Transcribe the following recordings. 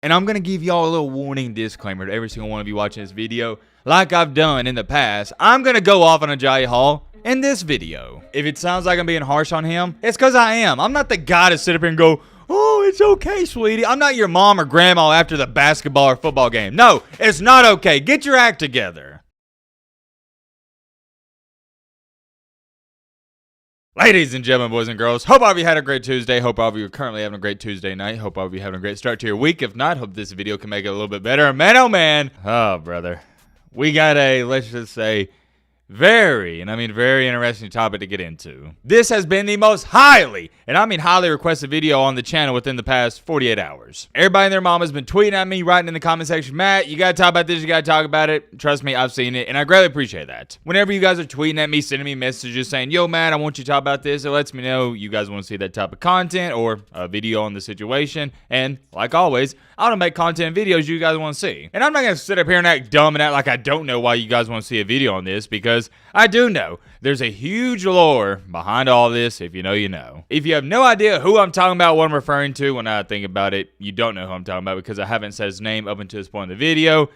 And I'm going to give y'all a little warning disclaimer to every single one of you watching this video. Like I've done in the past, I'm going to go off on Agiye Hall in this video. If it sounds like I'm being harsh on him, it's because I am. I'm not the guy to sit up here and go, oh, it's okay, sweetie. I'm not your mom or grandma after the basketball or football game. No, it's not okay. Get your act together. Ladies and gentlemen, boys and girls, hope all of you had a great Tuesday. Hope all of you are currently having a great Tuesday night. Hope all of you having a great start to your week. If not, hope this video can make it a little bit better. Man, oh man. Oh, brother. We got a, let's just say, very interesting topic to get into. This has been the most highly requested video on the channel within the past 48 hours. Everybody and their mom has been tweeting at me, writing in the comment section, Matt, you gotta talk about this, you gotta talk about it. Trust me, I've seen it, and I greatly appreciate that. Whenever you guys are tweeting at me, sending me messages saying, yo, Matt, I want you to talk about this, it lets me know you guys want to see that type of content or a video on the situation. And like always, I want to make content and videos you guys want to see. And I'm not gonna sit up here and act dumb and act like I don't know why you guys want to see a video on this, because I do know there's a huge lore behind all this. If you know, you know. If you have no idea who I'm talking about, what I'm referring to, when I think about it, you don't know who I'm talking about because I haven't said his name up until this point in the video.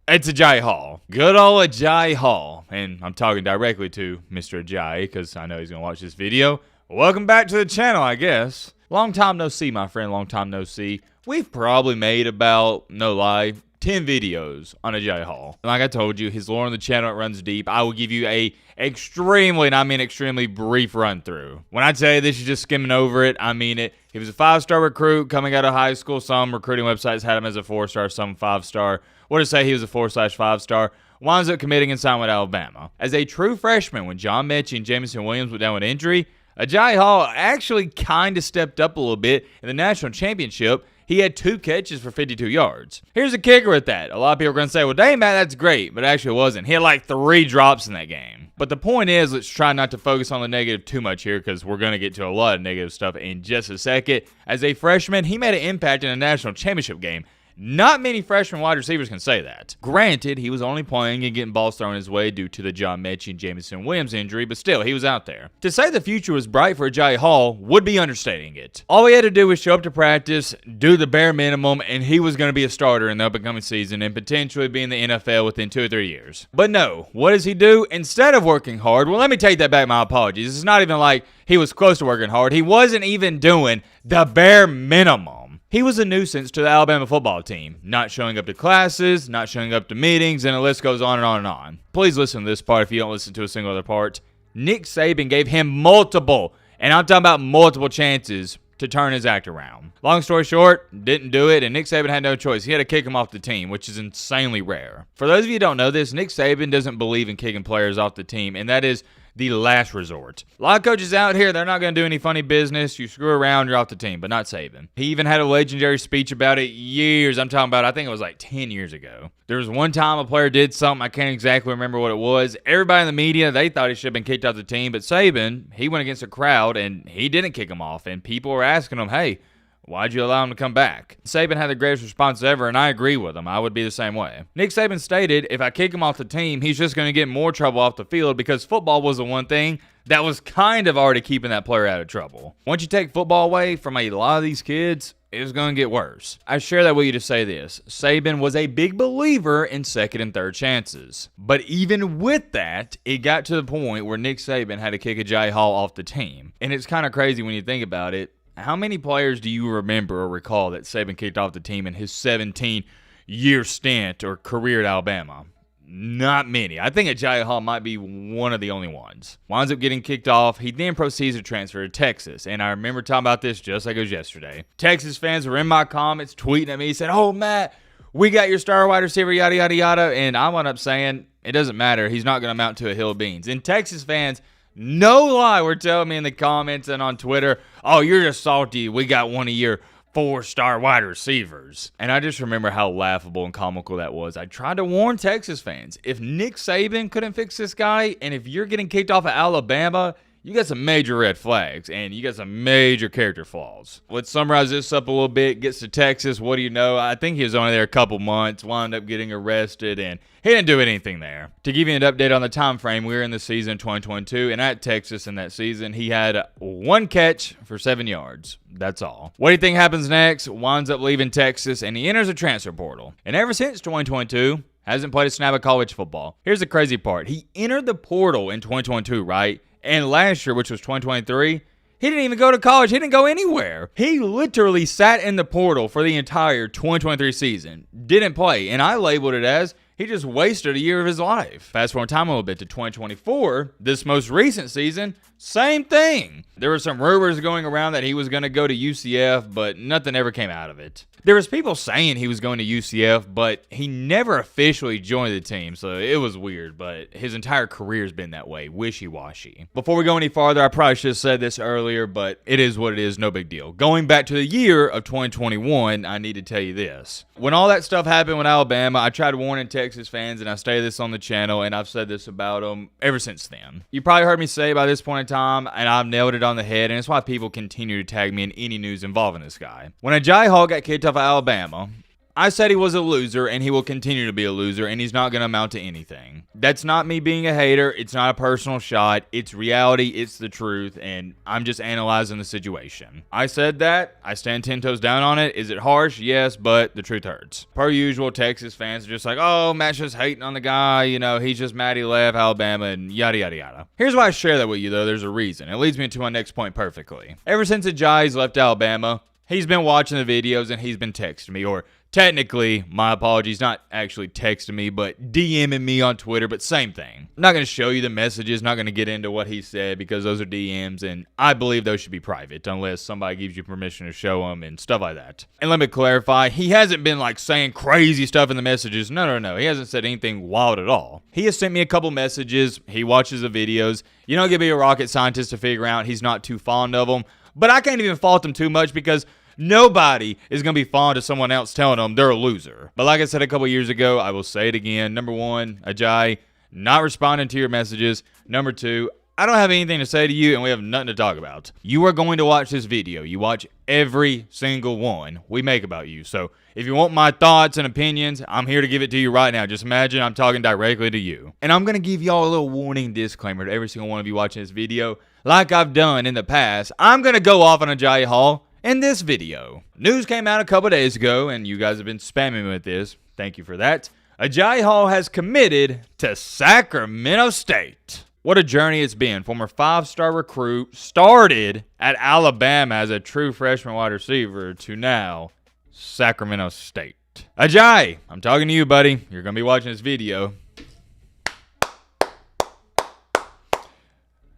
It's Agiye Hall. Good old Agiye Hall. And I'm talking directly to Mr. Agiye because I know he's going to watch this video. Welcome back to the channel, I guess. Long time no see, my friend. Long time no see. We've probably made about, no lie, 10 videos on Agiye Hall. And like I told you, his lore on the channel, it runs deep. I will give you a extremely, and I mean extremely brief run through. When I tell you this is just skimming over it, I mean it. He was a 5-star recruit coming out of high school. Some recruiting websites had him as a 4-star, some 5-star. What to say he was a 4/5-star. Winds up committing and signed with Alabama. As a true freshman, when John Mechie and Jamison Williams went down with injury, Agiye Hall actually kind of stepped up a little bit in the national championship. He had 2 catches for 52 yards. Here's a kicker with that. A lot of people are going to say, well, dang, Matt, that's great. But actually it wasn't. He had like 3 drops in that game. But the point is, let's try not to focus on the negative too much here because we're going to get to a lot of negative stuff in just a second. As a freshman, he made an impact in a national championship game. Not many freshman wide receivers can say that. Granted, he was only playing and getting balls thrown his way due to the John Mechie and Jamison Williams injury, but still, he was out there. To say the future was bright for Agiye Hall would be understating it. All he had to do was show up to practice, do the bare minimum, and he was going to be a starter in the upcoming season and potentially be in the NFL within 2 or 3 years. But no, what does he do? Instead of working hard, well, let me take that back, my apologies. It's not even like he was close to working hard. He wasn't even doing the bare minimum. He was a nuisance to the Alabama football team, not showing up to classes, not showing up to meetings, and the list goes on and on and on. Please listen to this part if you don't listen to a single other part. Nick Saban gave him multiple, and I'm talking about multiple chances to turn his act around. Long story short, didn't do it, and Nick Saban had no choice. He had to kick him off the team, which is insanely rare. For those of you who don't know this, Nick Saban doesn't believe in kicking players off the team, and that is the last resort. A lot of coaches out here, they're not going to do any funny business. You screw around, you're off the team, but not Saban. He even had a legendary speech about it years. I'm talking about, I think it was like 10 years ago. There was one time a player did something, I can't exactly remember what it was. Everybody in the media, they thought he should have been kicked off the team, but Saban, he went against the crowd and he didn't kick him off. And people were asking him, hey, why'd you allow him to come back? Saban had the greatest response ever, and I agree with him. I would be the same way. Nick Saban stated, if I kick him off the team, he's just going to get more trouble off the field because football was the one thing that was kind of already keeping that player out of trouble. Once you take football away from a lot of these kids, it's going to get worse. I share that with you to say this. Saban was a big believer in second and third chances. But even with that, it got to the point where Nick Saban had to kick Agiye Hall off the team. And it's kind of crazy when you think about it. How many players do you remember or recall that Saban kicked off the team in his 17-year stint or career at Alabama? Not many. I think Agiye Hall might be one of the only ones. Winds up getting kicked off. He then proceeds to transfer to Texas. And I remember talking about this just like it was yesterday. Texas fans were in my comments tweeting at me, said, oh, Matt, we got your star wide receiver, yada, yada, yada. And I wound up saying, it doesn't matter. He's not going to amount to a hill of beans. And Texas fans, no lie, were telling me in the comments and on Twitter, oh, you're just salty. We got one of your 4-star wide receivers. And I just remember how laughable and comical that was. I tried to warn Texas fans. If Nick Saban couldn't fix this guy, and if you're getting kicked off of Alabama, you got some major red flags, and you got some major character flaws. Let's summarize this up a little bit. Gets to Texas, what do you know? I think he was only there a couple months, wound up getting arrested, and he didn't do anything there. To give you an update on the time frame, we were in the season 2022, and at Texas in that season, he had 1 catch for 7 yards. That's all. What do you think happens next? Winds up leaving Texas, and he enters a transfer portal. And ever since 2022, hasn't played a snap of college football. Here's the crazy part. He entered the portal in 2022, right? And last year, which was 2023, he didn't even go to college. He didn't go anywhere. He literally sat in the portal for the entire 2023 season. Didn't play. And I labeled it as he just wasted a year of his life. Fast forward time a little bit to 2024, this most recent season, same thing. There were some rumors going around that he was going to go to UCF, but nothing ever came out of it. There was people saying he was going to UCF, but he never officially joined the team, so it was weird, but his entire career's been that way, wishy-washy. Before we go any farther, I probably should have said this earlier, but it is what it is, no big deal. Going back to the year of 2021, I need to tell you this. When all that stuff happened with Alabama, I tried warning Texas fans, and I stated this on the channel, and I've said this about them ever since then. You probably heard me say by this point in time, and I've nailed it on the head, and it's why people continue to tag me in any news involving this guy. When Agiye Hall got kicked off of Alabama, I said he was a loser, and he will continue to be a loser, and he's not going to amount to anything. That's not me being a hater. It's not a personal shot. It's reality. It's the truth, and I'm just analyzing the situation. I said that. I stand 10 toes down on it. Is it harsh? Yes, but the truth hurts. Per usual, Texas fans are just like, oh, Matt's just hating on the guy. You know, he's just mad he left Alabama, and yada, yada, yada. Here's why I share that with you, though. There's a reason. It leads me to my next point perfectly. Ever since Agiye's left Alabama, he's been watching the videos, and he's been texting me, or technically, my apologies, not actually texting me, but DMing me on Twitter, but same thing. I'm not going to show you the messages, not going to get into what he said because those are DMs, and I believe those should be private unless somebody gives you permission to show them and stuff like that. And let me clarify, he hasn't been like saying crazy stuff in the messages. No. He hasn't said anything wild at all. He has sent me a couple messages. He watches the videos. You don't get to be a rocket scientist to figure out he's not too fond of them, but I can't even fault him too much because nobody is going to be fond of someone else telling them they're a loser. But like I said a couple years ago, I will say it again. Number one, Agiye, not responding to your messages. Number two, I don't have anything to say to you, and we have nothing to talk about. You are going to watch this video. You watch every single one we make about you. So if you want my thoughts and opinions, I'm here to give it to you right now. Just imagine I'm talking directly to you. And I'm going to give y'all a little warning disclaimer to every single one of you watching this video. Like I've done in the past, I'm going to go off on Agiye Hall in this video. News came out a couple days ago, and you guys have been spamming me with this. Thank you for that. Agiye Hall has committed to Sacramento State. What a journey it's been. Former 5-star recruit, started at Alabama as a true freshman wide receiver, to now Sacramento State. Agiye, I'm talking to you, buddy. You're going to be watching this video.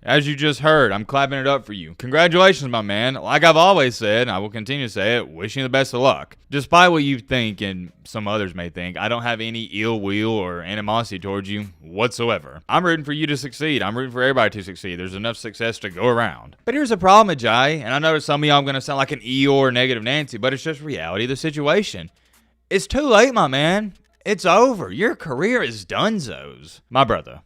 As you just heard, I'm clapping it up for you. Congratulations, my man. Like I've always said, and I will continue to say it, wishing you the best of luck. Despite what you think and some others may think, I don't have any ill will or animosity towards you whatsoever. I'm rooting for you to succeed. I'm rooting for everybody to succeed. There's enough success to go around. But here's the problem, Agiye, and I know to some of y'all I'm going to sound like an Eeyore or negative Nancy, but it's just reality of the situation. It's too late, my man. It's over. Your career is donezo's. My brother,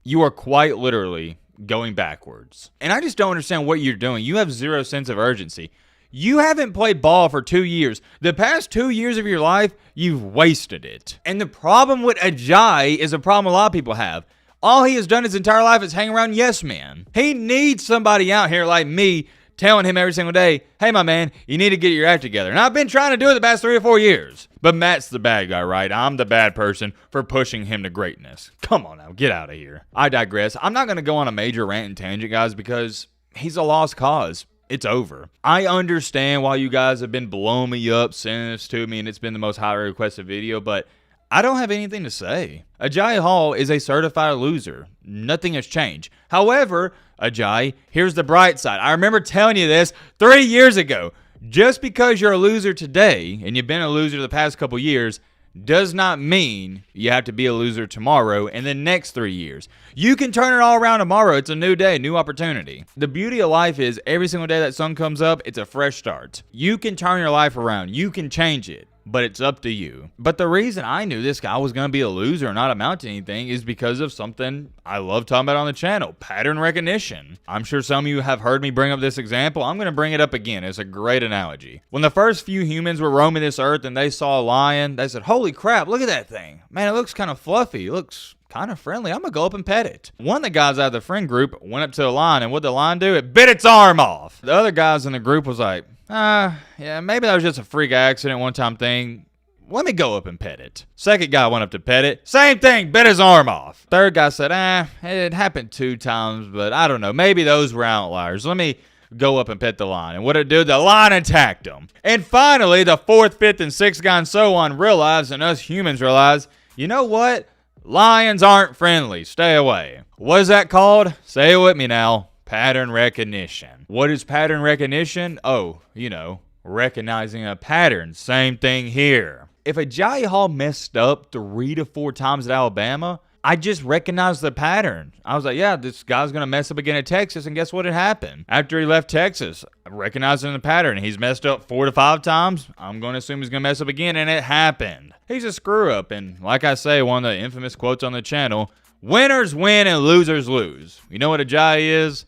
you are quite literally going backwards. And I just don't understand what you're doing. You have zero sense of urgency. You haven't played ball for 2 years. The past 2 years of your life, you've wasted it. And the problem with Agiye is a problem a lot of people have. All he has done his entire life is hang around yes men. He needs somebody out here like me telling him every single day, hey, my man, you need to get your act together. And I've been trying to do it the past 3 or 4 years. But Matt's the bad guy, right? I'm the bad person for pushing him to greatness. Come on now, get out of here. I digress. I'm not going to go on a major rant and tangent, guys, because he's a lost cause. It's over. I understand why you guys have been blowing me up, sending this to me, and it's been the most highly requested video, but I don't have anything to say. Agiye Hall is a certified loser. Nothing has changed. However, Agiye, here's the bright side. I remember telling you this 3 years ago. Just because you're a loser today, and you've been a loser the past couple years, does not mean you have to be a loser tomorrow and the next 3 years. You can turn it all around tomorrow. It's a new day, new opportunity. The beauty of life is every single day that sun comes up, it's a fresh start. You can turn your life around. You can change it. but it's up to you. But the reason I knew this guy was going to be a loser and not amount to anything is because of something I love talking about on the channel, pattern recognition. I'm sure some of you have heard me bring up this example. I'm going to bring it up again. It's a great analogy. When the first few humans were roaming this earth and they saw a lion, they said, holy crap, look at that thing. Man, it looks kind of fluffy. It looks kind of friendly. I'm going to go up and pet it. One of the guys out of the friend group went up to the lion, and what did the lion do? It bit its arm off. The other guys in the group was like, yeah, maybe that was just a freak accident, one-time thing. Let me go up and pet it. Second guy went up to pet it. Same thing, bit his arm off. Third guy said, it happened 2 times, but I don't know. Maybe those were outliers. Let me go up and pet the lion. And what did it do? The lion attacked him. And finally, the 4th, 5th, and 6th guy and so on realized, and us humans realized, you know what? Lions aren't friendly. Stay away. What is that called? Say it with me now. Pattern recognition. What is pattern recognition? Oh, you know, recognizing a pattern. Same thing here. If Agiye Hall messed up 3 to 4 times at Alabama, I just recognized the pattern. I was like, yeah, this guy's going to mess up again at Texas, and guess what had happened? After he left Texas, recognizing the pattern. He's messed up 4 to 5 times. I'm going to assume he's going to mess up again, and it happened. He's a screw-up, and like I say, one of the infamous quotes on the channel, winners win and losers lose. You know what Agiye is?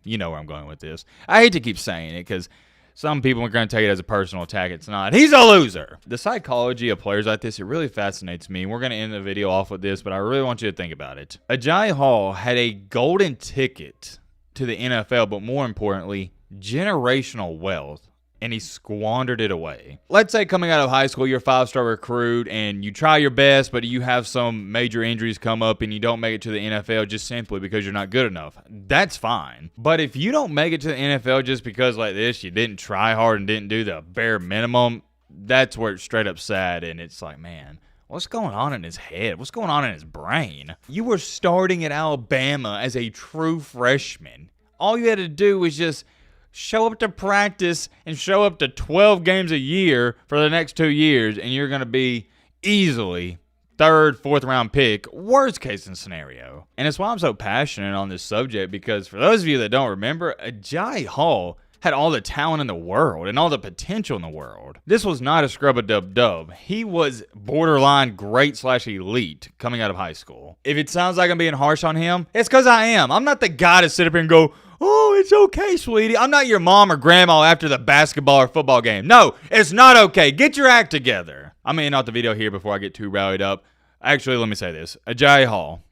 You know where I'm going with this. I hate to keep saying it, because some people are going to take it as a personal attack. It's not. He's a loser. The psychology of players like this, it really fascinates me. We're going to end the video off with this, but I really want you to think about it. Agiye Hall had a golden ticket to the NFL, but more importantly, generational wealth, and he squandered it away. Let's say coming out of high school, you're a 5-star recruit, and you try your best, but you have some major injuries come up, and you don't make it to the NFL just simply because you're not good enough. That's fine. But if you don't make it to the NFL just because like this, you didn't try hard and didn't do the bare minimum, that's where it's straight up sad, and it's like, man, what's going on in his head? What's going on in his brain? You were starting at Alabama as a true freshman. All you had to do was just show up to practice and show up to 12 games a year for the next 2 years, and you're going to be easily 3rd, 4th round pick, worst case scenario. And it's why I'm so passionate on this subject, because for those of you that don't remember, Agiye Hall had all the talent in the world and all the potential in the world. This was not a scrub-a-dub-dub. He was borderline great/elite coming out of high school. If it sounds like I'm being harsh on him, it's because I am. I'm not the guy to sit up here and go, oh, it's okay, sweetie. I'm not your mom or grandma after the basketball or football game. No, it's not okay. Get your act together. I'm going to end off the video here before I get too rallied up. Actually, let me say this. Agiye Hall,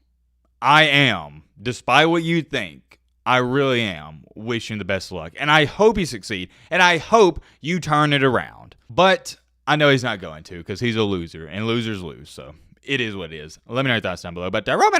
I am, despite what you think, I really am wishing the best of luck. And I hope you succeed. And I hope you turn it around. But I know he's not going to, because he's a loser. And losers lose. So it is what it is. Let me know your thoughts down below. But Roman